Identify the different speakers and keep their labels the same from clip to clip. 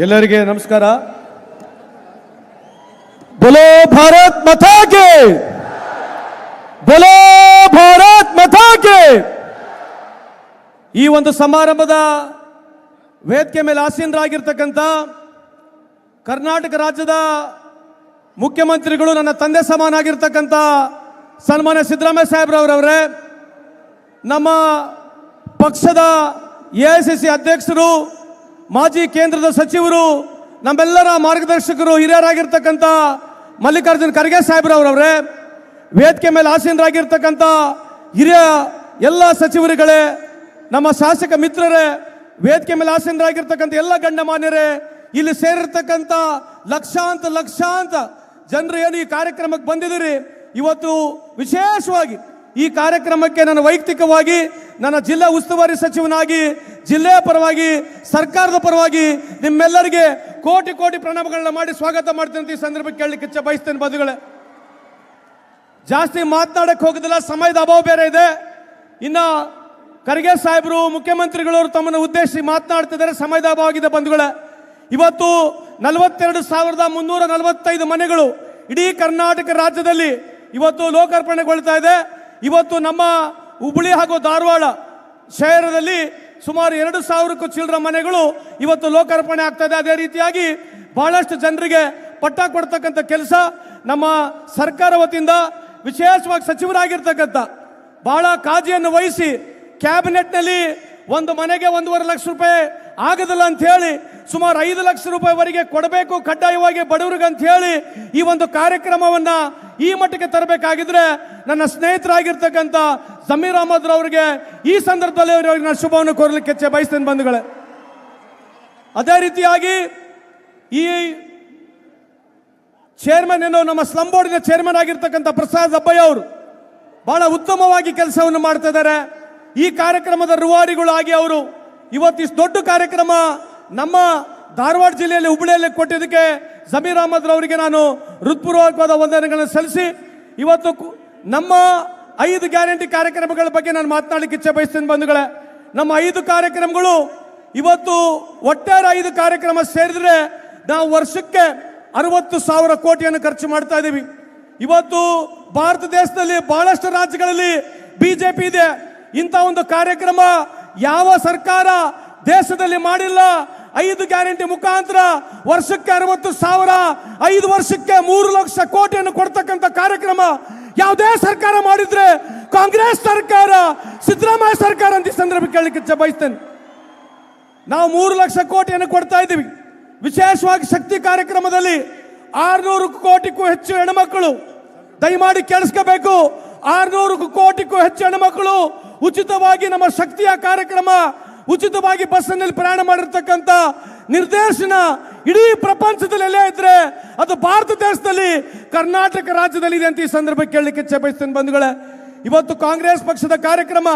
Speaker 1: ಎಲ್ಲರಿಗೆ ನಮಸ್ಕಾರ. बोलो भारत माता के, बोलो भारत माता के. ಈ ಒಂದು ಸಮಾರಂಭದ ವೇದಿಕೆ ಮೇಲೆ ಆಸೀನರಾಗಿರ್ತಕ್ಕಂಥ ಕರ್ನಾಟಕ ರಾಜ್ಯದ ಮುಖ್ಯಮಂತ್ರಿಗಳು, ನನ್ನ ತಂದೆ ಸಮಾನಾಗಿರ್ತಕ್ಕಂಥ ಸನ್ಮಾನ್ಯ ಸಿದ್ದರಾಮಯ್ಯ ಸಾಹೇಬ್ರವರವರೇ, ನಮ್ಮ ಪಕ್ಷದ ಎಐಸಿಸಿ ಅಧ್ಯಕ್ಷರು, ಮಾಜಿ ಕೇಂದ್ರದ ಸಚಿವರು, ನಮ್ಮೆಲ್ಲರ ಮಾರ್ಗದರ್ಶಕರು, ಹಿರಿಯರಾಗಿರ್ತಕ್ಕಂಥ ಮಲ್ಲಿಕಾರ್ಜುನ್ ಖರ್ಗೆ ಸಾಹೇಬ್ರವರವರೇ, ವೇದಿಕೆ ಮೇಲೆ ಆಸೀನರಾಗಿರ್ತಕ್ಕಂಥ ಹಿರಿಯ ಎಲ್ಲ ಸಚಿವರುಗಳೇ, ನಮ್ಮ ಶಾಸಕ ಮಿತ್ರರೇ, ವೇದಿಕೆ ಮೇಲೆ ಆಸೀನರಾಗಿರ್ತಕ್ಕಂಥ ಎಲ್ಲ ಗಣ್ಯಮಾನ್ಯರೇ, ಇಲ್ಲಿ ಸೇರಿರ್ತಕ್ಕಂಥ ಲಕ್ಷಾಂತ ಜನರು ಏನು ಈ ಕಾರ್ಯಕ್ರಮಕ್ಕೆ ಬಂದಿದ್ದೀರಿ, ಇವತ್ತು ವಿಶೇಷವಾಗಿ ಈ ಕಾರ್ಯಕ್ರಮಕ್ಕೆ ನನ್ನ ವೈಯಕ್ತಿಕವಾಗಿ ನನ್ನ ಜಿಲ್ಲಾ ಉಸ್ತುವಾರಿ ಸಚಿವನಾಗಿ, ಜಿಲ್ಲೆಯ ಪರವಾಗಿ, ಸರ್ಕಾರದ ಪರವಾಗಿ ನಿಮ್ಮೆಲ್ಲರಿಗೆ ಕೋಟಿ ಕೋಟಿ ಪ್ರಣಾಮಗಳನ್ನ ಮಾಡಿ ಸ್ವಾಗತ ಮಾಡ್ತೀನಿ. ಈ ಸಂದರ್ಭಕ್ಕೆ ಕೇಳಲಿಕ್ಕೆ ಇಚ್ಛೆ ಬಯಸ್ತೇನೆ. ಬಂಧುಗಳೇ, ಜಾಸ್ತಿ ಮಾತನಾಡಕ್ಕೆ ಹೋಗೋದಿಲ್ಲ, ಸಮಯದ ಅಭಾವ ಬೇರೆ ಇದೆ. ಇನ್ನು ಖರ್ಗೆ ಸಾಹೇಬರು, ಮುಖ್ಯಮಂತ್ರಿಗಳವರು ತಮ್ಮನ್ನು ಉದ್ದೇಶಿಸಿ ಮಾತನಾಡ್ತಿದ್ದಾರೆ, ಸಮಯದ ಅಭಾವ ಆಗಿದೆ. ಬಂಧುಗಳೇ, ಇವತ್ತು 42,345 ಮನೆಗಳು ಇಡೀ ಕರ್ನಾಟಕ ರಾಜ್ಯದಲ್ಲಿ ಇವತ್ತು ಲೋಕಾರ್ಪಣೆಗೊಳ್ತಾ ಇದೆ. ಇವತ್ತು ನಮ್ಮ ಹುಬ್ಬಳ್ಳಿ ಹಾಗೂ ಧಾರವಾಡ ಶಹರದಲ್ಲಿ ಸುಮಾರು 2,000ಕ್ಕೂ ಚಿಲ್ಲರ ಮನೆಗಳು ಇವತ್ತು ಲೋಕಾರ್ಪಣೆ ಆಗ್ತಾ ಇದೆ. ಅದೇ ರೀತಿಯಾಗಿ ಬಹಳಷ್ಟು ಜನರಿಗೆ ಪಟ್ಟ ಕೊಡ್ತಕ್ಕಂಥ ಕೆಲಸ ನಮ್ಮ ಸರ್ಕಾರ ವತಿಯಿಂದ, ವಿಶೇಷವಾಗಿ ಸಚಿವರಾಗಿರ್ತಕ್ಕಂಥ ಬಹಳ ಕಾಳಜಿಯನ್ನು ವಹಿಸಿ ಕ್ಯಾಬಿನೆಟ್ನಲ್ಲಿ ಒಂದು ಮನೆಗೆ 1.5 ಲಕ್ಷ ರೂಪಾಯಿ ಆಗೋದಿಲ್ಲ ಅಂತ ಹೇಳಿ ಸುಮಾರು 5 ಲಕ್ಷ ರೂಪಾಯಿವರೆಗೆ ಕೊಡಬೇಕು ಕಡ್ಡಾಯವಾಗಿ ಬಡವರಿಗೆ ಅಂತ ಹೇಳಿ ಈ ಒಂದು ಕಾರ್ಯಕ್ರಮವನ್ನ ಈ ಮಟ್ಟಕ್ಕೆ ತರಬೇಕಾಗಿದ್ರೆ ನನ್ನ ಸ್ನೇಹಿತರಾಗಿರ್ತಕ್ಕಂಥ ಜಮೀರ್ ಅಹಮದ್ ಅವರಿಗೆ ಈ ಸಂದರ್ಭದಲ್ಲಿ ಅವರಿಗೆ ನಾನು ಶುಭವನ್ನು ಕೋರಲಿಕ್ಕೆ ಇಚ್ಛೆ ಬಯಸ್ತೇನೆ. ಬಂಧುಗಳೇ, ಅದೇ ರೀತಿಯಾಗಿ ಈ ಚೇರ್ಮನ್ ಏನು ನಮ್ಮ ಸ್ಲಂ ಬೋರ್ಡಿನ ಚೇರ್ಮನ್ ಆಗಿರ್ತಕ್ಕಂಥ ಪ್ರಸಾದ್ ಅಬ್ಬಯ್ಯ ಅವರು ಬಹಳ ಉತ್ತಮವಾಗಿ ಕೆಲಸವನ್ನು ಮಾಡ್ತಾ ಇದ್ದಾರೆ. ಈ ಕಾರ್ಯಕ್ರಮದ ರೂವಾರಿಗಳಾಗಿ ಅವರು ಇವತ್ತು ಇಷ್ಟು ದೊಡ್ಡ ಕಾರ್ಯಕ್ರಮ ನಮ್ಮ ಧಾರವಾಡ ಜಿಲ್ಲೆಯಲ್ಲಿ, ಹುಬ್ಬಳ್ಳಿಯಲ್ಲಿ ಕೊಟ್ಟಿದ್ದಕ್ಕೆ ಜಮೀರ್ ಅಹಮದ್ ಅವರಿಗೆ ನಾನು ಹೃತ್ಪೂರ್ವಕವಾದ ವಂದನೆಗಳನ್ನು ಸಲ್ಲಿಸಿ, ಇವತ್ತು ನಮ್ಮ 5 ಗ್ಯಾರಂಟಿ ಕಾರ್ಯಕ್ರಮಗಳ ಬಗ್ಗೆ ನಾನು ಮಾತನಾಡಲಿಕ್ಕೆ ಇಚ್ಛೆ ಬಯಸ್ತೇನೆ. ಬಂಧುಗಳೇ, ನಮ್ಮ 5 ಕಾರ್ಯಕ್ರಮಗಳು ಇವತ್ತು ಒಟ್ಟಾರೆ 5 ಕಾರ್ಯಕ್ರಮ ಸೇರಿದ್ರೆ ನಾವು ವರ್ಷಕ್ಕೆ 60,000 ಕೋಟಿಯನ್ನು ಖರ್ಚು ಮಾಡ್ತಾ ಇದ್ದೀವಿ. ಇವತ್ತು ಭಾರತ ದೇಶದಲ್ಲಿ ಬಹಳಷ್ಟು ರಾಜ್ಯಗಳಲ್ಲಿ ಬಿಜೆಪಿ ಇದೆ. ಇಂಥ ಒಂದು ಕಾರ್ಯಕ್ರಮ ಯಾವ ಸರ್ಕಾರ ದೇಶದಲ್ಲಿ ಮಾಡಿಲ್ಲ. 5 ಗ್ಯಾರಂಟಿ ಮುಖಾಂತರ ವರ್ಷಕ್ಕೆ 60,000, 5 ವರ್ಷಕ್ಕೆ 3 ಲಕ್ಷ ಕೋಟಿಯನ್ನು ಕೊಡ್ತಕ್ಕಂಥ ಕಾರ್ಯಕ್ರಮ ಯಾವುದೇ ಸರ್ಕಾರ ಮಾಡಿದ್ರೆ ಕಾಂಗ್ರೆಸ್ ಸರ್ಕಾರ, ಸಿದ್ದರಾಮಯ್ಯ ಸರ್ಕಾರ ಅಂತ ಈ ಸಂದರ್ಭ ಕೇಳಲಿಕ್ಕೆ ಇಚ್ಛೆ ಬಯಸ್ತೇನೆ. ನಾವು 3 ಲಕ್ಷ ಕೋಟಿಯನ್ನು ಕೊಡ್ತಾ ಇದ್ದೀವಿ. ವಿಶೇಷವಾಗಿ ಶಕ್ತಿ ಕಾರ್ಯಕ್ರಮದಲ್ಲಿ 600 ಕೋಟಿಗೂ ಹೆಚ್ಚು ಹೆಣ್ಮಕ್ಕಳು, ದಯಮಾಡಿ ಕೇಳಿಸ್ಕೋಬೇಕು, 600 ಕೋಟಿಗೂ ಹೆಚ್ಚು ಹೆಣ್ಮಕ್ಕಳು ಉಚಿತವಾಗಿ ನಮ್ಮ ಶಕ್ತಿಯ ಕಾರ್ಯಕ್ರಮ, ಉಚಿತವಾಗಿ ಬಸ್ಸಿನಲ್ಲಿ ಪ್ರಯಾಣ ಮಾಡಿರ್ತಕ್ಕಂಥ ನಿರ್ದೇಶನ ಇಡೀ ಪ್ರಪಂಚದಲ್ಲಿ ಎಲ್ಲೇ ಇದ್ರೆ ಅದು ಭಾರತ ದೇಶದಲ್ಲಿ, ಕರ್ನಾಟಕ ರಾಜ್ಯದಲ್ಲಿ ಇದೆ ಅಂತ ಈ ಸಂದರ್ಭಕ್ಕೆ ಕೇಳಲಿಕ್ಕೆ ಇಚ್ಛೆ ಬಯಸ್ತೇನೆ. ಬಂಧುಗಳೇ, ಇವತ್ತು ಕಾಂಗ್ರೆಸ್ ಪಕ್ಷದ ಕಾರ್ಯಕ್ರಮ,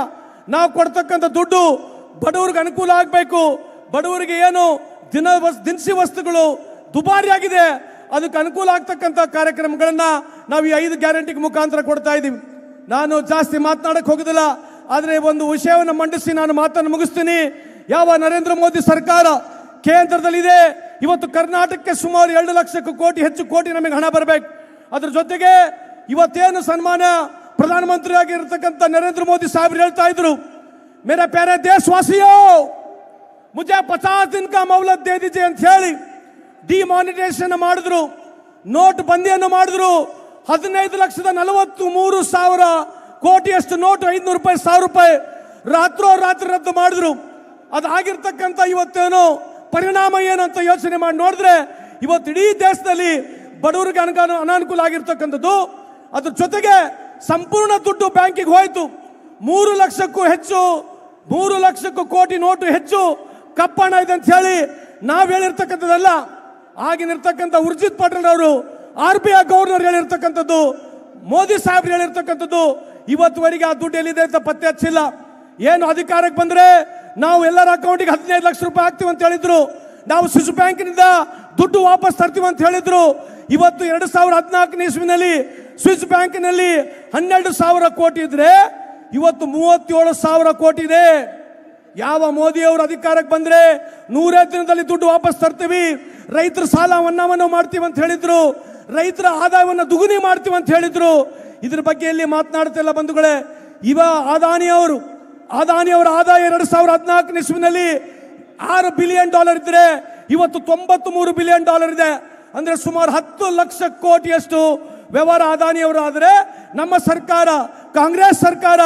Speaker 1: ನಾವು ಕೊಡ್ತಕ್ಕಂಥ ದುಡ್ಡು ಬಡವರಿಗೆ ಅನುಕೂಲ ಆಗಬೇಕು. ಬಡವರಿಗೆ ಏನು ದಿನಸಿ ವಸ್ತುಗಳು ದುಬಾರಿ ಆಗಿದೆ, ಅದಕ್ಕೆ ಅನುಕೂಲ ಆಗ್ತಕ್ಕಂಥ ಕಾರ್ಯಕ್ರಮಗಳನ್ನ ನಾವು ಈ 5 ಗ್ಯಾರಂಟಿ ಮುಖಾಂತರ ಕೊಡ್ತಾ ಇದ್ದೀವಿ. ನಾನು ಜಾಸ್ತಿ ಮಾತನಾಡಕ್ಕೆ ಹೋಗೋದಿಲ್ಲ, ಆದರೆ ಒಂದು ವಿಷಯವನ್ನು ಮಂಡಿಸಿ ನಾನು ಮಾತನ್ನು ಮುಗಿಸ್ತೀನಿ. ಯಾವ ನರೇಂದ್ರ ಮೋದಿ ಸರ್ಕಾರ ಕೇಂದ್ರದಲ್ಲಿದೆ, ಇವತ್ತು ಕರ್ನಾಟಕಕ್ಕೆ ಸುಮಾರು 2 ಲಕ್ಷಕ್ಕೂ ಹೆಚ್ಚು ಕೋಟಿ ನಮಗೆ ಹಣ ಬರಬೇಕು. ಅದ್ರ ಜೊತೆಗೆ ಇವತ್ತೇನು ಸನ್ಮಾನ್ಯ ಪ್ರಧಾನಮಂತ್ರಿ ಆಗಿರ್ತಕ್ಕಂಥ ನರೇಂದ್ರ ಮೋದಿ ಸಾಹೇಬ್ರು ಹೇಳ್ತಾ ಇದ್ರು, ಮೇರಾ ಪ್ಯಾರೆ ದೇಶವಾಸಿಯೋ ಮುಜೆ 50 ದಿನ ಕಾ ಮೌಲತ್ ದೇ ದೀಜಿಯೆ ಅಂತ ಹೇಳಿ ಡಿಮಾನಿಟೈಸೇಷನ್ ಮಾಡಿದ್ರು, ನೋಟ್ ಬಂದಿಯನ್ನು ಮಾಡಿದ್ರು. 15,43,000 ಕೋಟಿಯಷ್ಟು ನೋಟು, 500 ರೂಪಾಯಿ, 1000 ರೂಪಾಯಿ ರಾತ್ರಿ ರದ್ದು ಮಾಡಿದ್ರು. ಅದಾಗಿರ್ತಕ್ಕಂಥ ಇವತ್ತೇನು ಪರಿಣಾಮ ಏನಂತ ಯೋಚನೆ ಮಾಡಿ ನೋಡಿದ್ರೆ ಇವತ್ತು ಇಡೀ ದೇಶದಲ್ಲಿ ಬಡವರಿಗೆ ಅನಾನುಕೂಲ ಆಗಿರ್ತಕ್ಕಂಥದ್ದು. ಅದ್ರ ಜೊತೆಗೆ ಸಂಪೂರ್ಣ ದುಡ್ಡು ಬ್ಯಾಂಕಿಗೆ ಹೋಯ್ತು. 3 ಲಕ್ಷಕ್ಕೂ ಕೋಟಿ ನೋಟು ಹೆಚ್ಚು ಕಪ್ಪಣ ಇದೆ ಅಂತ ಹೇಳಿ ನಾವು ಹೇಳಿರ್ತಕ್ಕಂಥದ್ದಲ್ಲ. ಆಗಿನಿರ್ತಕ್ಕಂಥ ಉರ್ಜಿತ್ ಪಟೇಲ್ ಅವರು, RBI ಗವರ್ನರ್ ಹೇಳಿರ್ತಕ್ಕಂಥದ್ದು, ಮೋದಿ ಸಾಹೇಬ್ರು ಹೇಳಿರ್ತಕ್ಕಂಥದ್ದು, ಇವತ್ತುವರೆಗೆ ಆ ದುಡ್ಡು ಎಲ್ಲಿದೆ ಅಂತ ಪತ್ತೆ ಹಚ್ಚಿಲ್ಲ. ಏನು ಅಧಿಕಾರಕ್ಕೆ ಬಂದ್ರೆ ನಾವು ಎಲ್ಲರ ಅಕೌಂಟಿಗೆ 15 ಲಕ್ಷ ರೂಪಾಯಿ ಹಾಕ್ತೀವಿ ಅಂತ ಹೇಳಿದ್ರು, ನಾವು ಸ್ವಿಸ್ ಬ್ಯಾಂಕಿನಿಂದ ದುಡ್ಡು ವಾಪಸ್ ತರ್ತೀವಿ ಅಂತ ಹೇಳಿದ್ರು. ಇವತ್ತು 2014 ಇಸ್ವಿನಲ್ಲಿ ಸ್ವಿಸ್ ಬ್ಯಾಂಕಿನಲ್ಲಿ 12,000 ಕೋಟಿ ಇದ್ರೆ ಇವತ್ತು 37,000 ಕೋಟಿ ಇದೆ. ಯಾವ ಮೋದಿಯವರು ಅಧಿಕಾರಕ್ಕೆ ಬಂದ್ರೆ 100 ದಿನದಲ್ಲಿ ದುಡ್ಡು ವಾಪಸ್ ತರ್ತೀವಿ, ರೈತರ ಸಾಲ ಮನ್ನಾವನ್ನು ಮಾಡ್ತೀವಿ ಅಂತ ಹೇಳಿದ್ರು, ರೈತರ ಆದಾಯವನ್ನು ದುಗುನಿ ಮಾಡ್ತೀವಿ ಅಂತ ಹೇಳಿದ್ರು. ಇದ್ರ ಬಗ್ಗೆ ಎಲ್ಲಿ ಮಾತನಾಡ್ತಿಲ್ಲ ಬಂಧುಗಳೇ. ಅದಾನಿಯವರ ಆದಾಯ 2014 ಇಸ್ವಿನಲ್ಲಿ $6 ಬಿಲಿಯನ್ ಇದ್ರೆ ಇವತ್ತು $93 ಬಿಲಿಯನ್ ಇದೆ. ಅಂದ್ರೆ ಸುಮಾರು 10 ಲಕ್ಷ ಕೋಟಿಯಷ್ಟು ವ್ಯವಹಾರ ಅದಾನಿಯವರು. ಆದರೆ ನಮ್ಮ ಸರ್ಕಾರ, ಕಾಂಗ್ರೆಸ್ ಸರ್ಕಾರ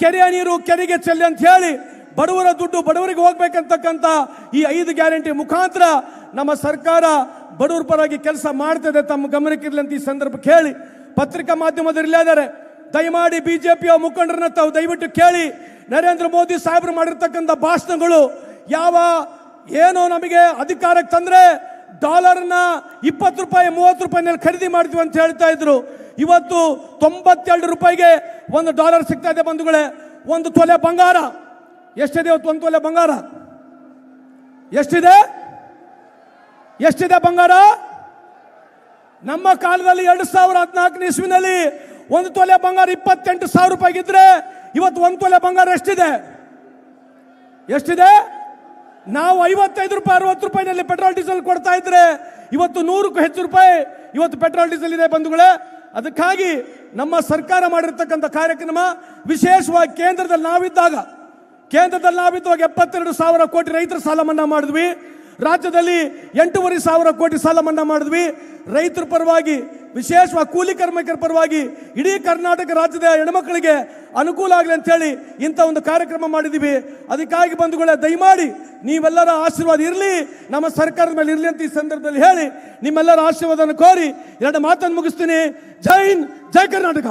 Speaker 1: ಕೆರೆಯ ನೀರು ಕೆರೆಗೆ ಚೆಲ್ಲಿ ಅಂತ ಹೇಳಿ ಬಡವರ ದುಡ್ಡು ಬಡವರಿಗೆ ಹೋಗ್ಬೇಕಂತಕ್ಕಂಥ ಈ 5 ಗ್ಯಾರಂಟಿ ಮುಖಾಂತರ ನಮ್ಮ ಸರ್ಕಾರ ಬಡವರ ಪರವಾಗಿ ಕೆಲಸ ಮಾಡ್ತದೆ. ತಮ್ಮ ಗಮನಕ್ಕಿರಲಿ ಅಂತ ಈ ಸಂದರ್ಭಕ್ಕೆ ಹೇಳಿ, ಪತ್ರಿಕಾ ಮಾಧ್ಯಮದಲ್ಲಿ ಇದ್ದಾರೆ, ದಯಮಾಡಿ ಬಿಜೆಪಿಯ ಮುಖಂಡರನ್ನ ತಾವು ದಯವಿಟ್ಟು ಕೇಳಿ. ನರೇಂದ್ರ ಮೋದಿ ಸಾಹೇಬರು ಮಾಡಿರ್ತಕ್ಕಂಥ ಭಾಷಣಗಳು ಏನೋ ನಮಗೆ ಅಧಿಕಾರಕ್ಕೆ ತಂದ್ರೆ ಡಾಲರ್ನ 20 ರೂಪಾಯಿ 30 ರೂಪಾಯಿನಲ್ಲಿ ಖರೀದಿ ಮಾಡ್ತೀವಿ ಅಂತ ಹೇಳ್ತಾ ಇದ್ರು. ಇವತ್ತು 92 ರೂಪಾಯಿಗೆ $1 ಸಿಗ್ತಾ ಇದೆ ಬಂಧುಗಳೇ. 1 ತೊಲೆ ಬಂಗಾರ ಎಷ್ಟಿದೆ ಇವತ್ತು? 1 ತೊಲೆ ಬಂಗಾರ ಎಷ್ಟಿದೆ ಬಂಗಾರ? ನಮ್ಮ ಕಾಲದಲ್ಲಿ 2014 ಇಸ್ವಿನಲ್ಲಿ 1 ತೊಲೆ ಬಂಗಾರ 28,000 ರೂಪಾಯಿಗಿದ್ರೆ ಇವತ್ತು 1 ತೊಲೆ ಬಂಗಾರ ಎಷ್ಟಿದೆ? ನಾವು 55 ರೂಪಾಯಿ 60 ರೂಪಾಯಿನಲ್ಲಿ ಪೆಟ್ರೋಲ್ ಡೀಸೆಲ್ ಕೊಡ್ತಾ ಇದ್ರೆ ಇವತ್ತು 100ಕ್ಕೂ ಹೆಚ್ಚು ರೂಪಾಯಿ ಇವತ್ತು ಪೆಟ್ರೋಲ್ ಡೀಸೆಲ್ ಇದೆ ಬಂಧುಗಳೇ. ಅದಕ್ಕಾಗಿ ನಮ್ಮ ಸರ್ಕಾರ ಮಾಡಿರ್ತಕ್ಕಂಥ ಕಾರ್ಯಕ್ರಮ, ವಿಶೇಷವಾಗಿ ಕೇಂದ್ರದಲ್ಲಿ ನಾವಿದ್ದಾಗ 72,000 ಕೋಟಿ ರೈತರ ಸಾಲ ಮನ್ನಾ ಮಾಡಿದ್ವಿ. ರಾಜ್ಯದಲ್ಲಿ 8,500 ಕೋಟಿ ಸಾಲ ಮನ್ನಾ ಮಾಡಿದ್ವಿ. ರೈತರ ಪರವಾಗಿ, ವಿಶೇಷವಾಗಿ ಕೂಲಿ ಕಾರ್ಮಿಕರ ಪರವಾಗಿ ಇಡೀ ಕರ್ನಾಟಕ ರಾಜ್ಯದ ಹೆಣ್ಮಕ್ಕಳಿಗೆ ಅನುಕೂಲ ಆಗಲಿ ಅಂತ ಹೇಳಿ ಇಂಥ ಒಂದು ಕಾರ್ಯಕ್ರಮ ಮಾಡಿದ್ದೀವಿ. ಅದಕ್ಕಾಗಿ ಬಂಧುಗಳೇ, ದಯಮಾಡಿ ನೀವೆಲ್ಲರ ಆಶೀರ್ವಾದ ಇರಲಿ, ನಮ್ಮ ಸರ್ಕಾರದ ಮೇಲೆ ಇರಲಿ ಅಂತ ಈ ಸಂದರ್ಭದಲ್ಲಿ ಹೇಳಿ ನಿಮ್ಮೆಲ್ಲರ ಆಶೀರ್ವಾದವನ್ನು ಕೋರಿ 2 ಮಾತನ್ನು ಮುಗಿಸ್ತೀನಿ. ಜೈ ಹಿಂದ್, ಜೈ ಕರ್ನಾಟಕ.